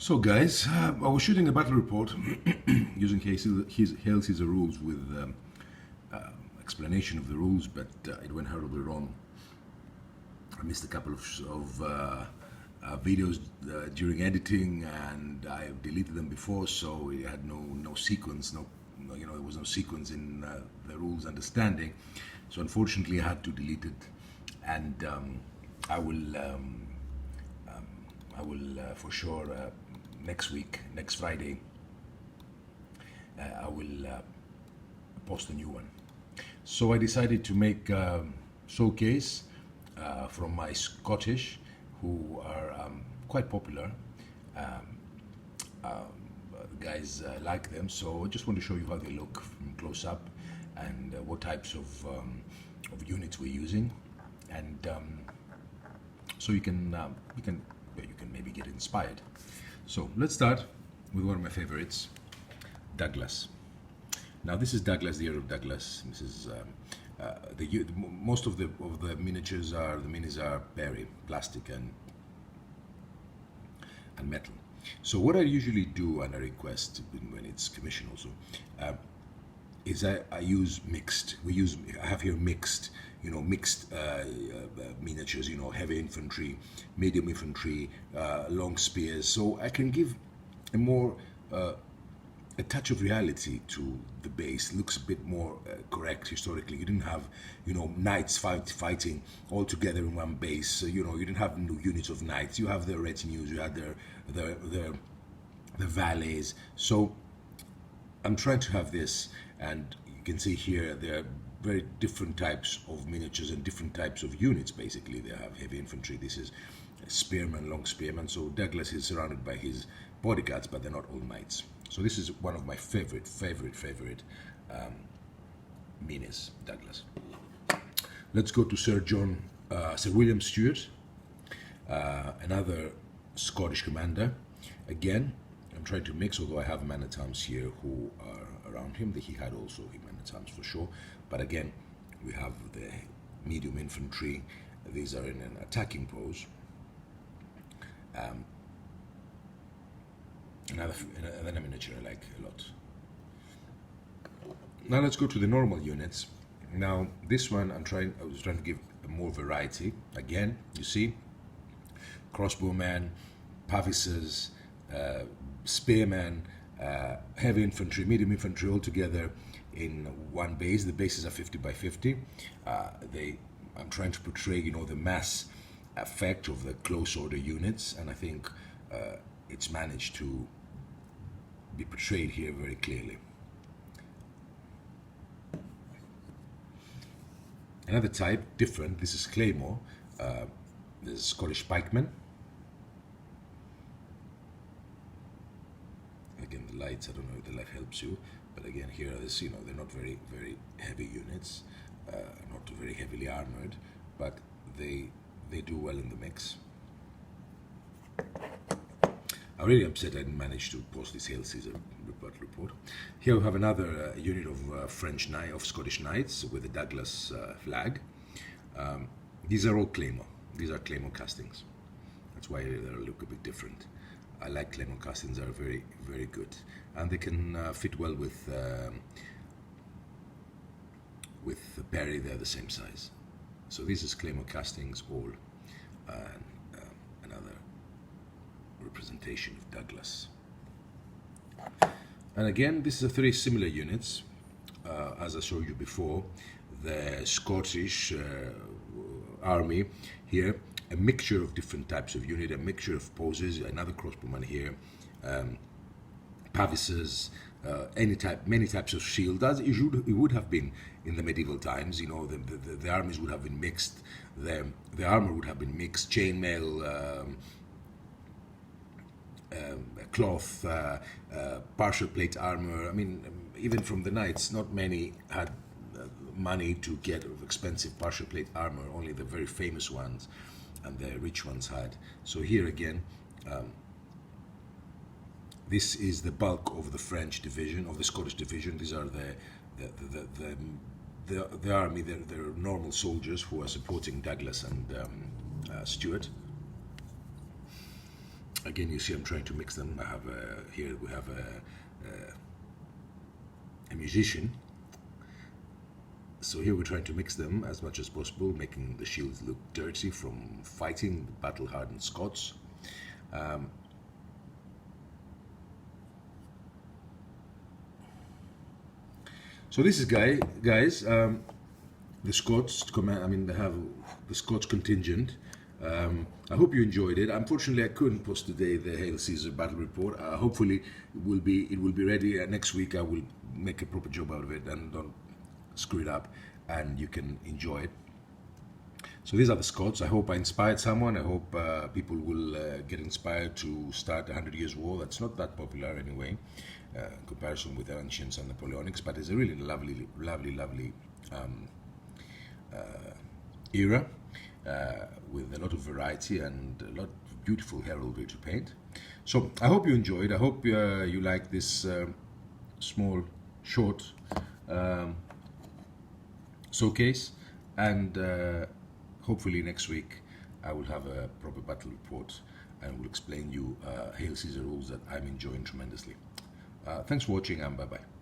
So guys, I was shooting a battle report using Hail Caesar rules with explanation of the rules, but it went horribly wrong. I missed a couple of videos during editing, and I deleted them before, so it had no sequence, there was no sequence in the rules understanding. So unfortunately, I had to delete it, and I will for sure next Friday, I will post a new one. So I decided to make a showcase from my Scottish, who are quite popular. Guys like them, so I just want to show you how they look from close up and what types of units we're using, and so you can maybe get inspired. So let's start with one of my favorites, Douglas. Now this is Douglas, the year of Douglas. This is most of the miniatures are minis are berry, plastic and metal. So what I usually do, and I request when it's commissioned also, is I use mixed. I have here mixed, mixed miniatures, heavy infantry, medium infantry, long spears. So I can give a more a touch of reality to the base. It looks a bit more correct historically. You didn't have, knights fighting all together in one base. So, you didn't have new units of knights. You have their retinues. You had the valets. So I'm trying to have this, and you can see here there are very different types of miniatures and different types of units. Basically, they have heavy infantry. This is spearman, long spearman. So Douglas is surrounded by his bodyguards, but they're not all knights. So this is one of my favorite minis, Douglas. Let's go to Sir William Stewart, another Scottish commander. Again, I'm trying to mix, although I have man-at-arms here who are around him. He had also man-at-arms for sure. But again, we have the medium infantry. These are in an attacking pose. Another miniature I like a lot. Now let's go to the normal units. Now this one I was trying to give more variety. Again, you see, crossbowmen, pavises, spearmen, heavy infantry, medium infantry all together in one base. The bases are 50 by 50. I'm trying to portray, the mass effect of the close order units, and I think it's managed to be portrayed here very clearly. Another type, different. This is Claymore. This is Scottish pikemen. Again, the lights, I don't know if the light helps you, but again, here are this, they're not very heavy units, not very heavily armored, but they do well in the mix. I'm really upset I didn't manage to post this Hail Caesar report. Here we have another unit of Scottish Knights with the Douglas flag. These are all Claymore. These are Claymore Castings. That's why they look a bit different. I like Claymore Castings. They are very good, and they can fit well with Perry. They're the same size. So this is Claymore Castings all, and another representation of Douglas. And again, this is a very similar units as I showed you before. The Scottish army here, a mixture of different types of unit, a mixture of poses. Another crossbowman here, pavises, many types of shield, as it would have been in the medieval times. The armies would have been mixed. The armor would have been mixed. Chainmail, cloth, partial plate armor. I mean, even from the knights, not many had money to get expensive partial plate armor. Only the very famous ones and the rich ones had. So here again, this is the bulk of the French division, of the Scottish division. These are the army. They're normal soldiers who are supporting Douglas and Stewart. Again, you see I'm trying to mix them. I have here we have a musician. So here we're trying to mix them as much as possible, making the shields look dirty from fighting battle-hardened Scots. So this is guys, the Scots command. I mean, they have the Scots contingent. I hope you enjoyed it. Unfortunately, I couldn't post today the Hail Caesar battle report. Hopefully, it will be ready next week. I will make a proper job out of it and don't screw it up, and you can enjoy it. So these are the Scots. I hope I inspired someone. I hope people will get inspired to start the 100 Years' War. That's not that popular anyway, in comparison with the ancients and Napoleonics, but it's a really lovely era with a lot of variety and a lot of beautiful heraldry to paint. So I hope you enjoyed. I hope you like this small, short showcase, and hopefully next week I will have a proper battle report and will explain you Hail Caesar rules that I'm enjoying tremendously. Thanks for watching, and bye-bye.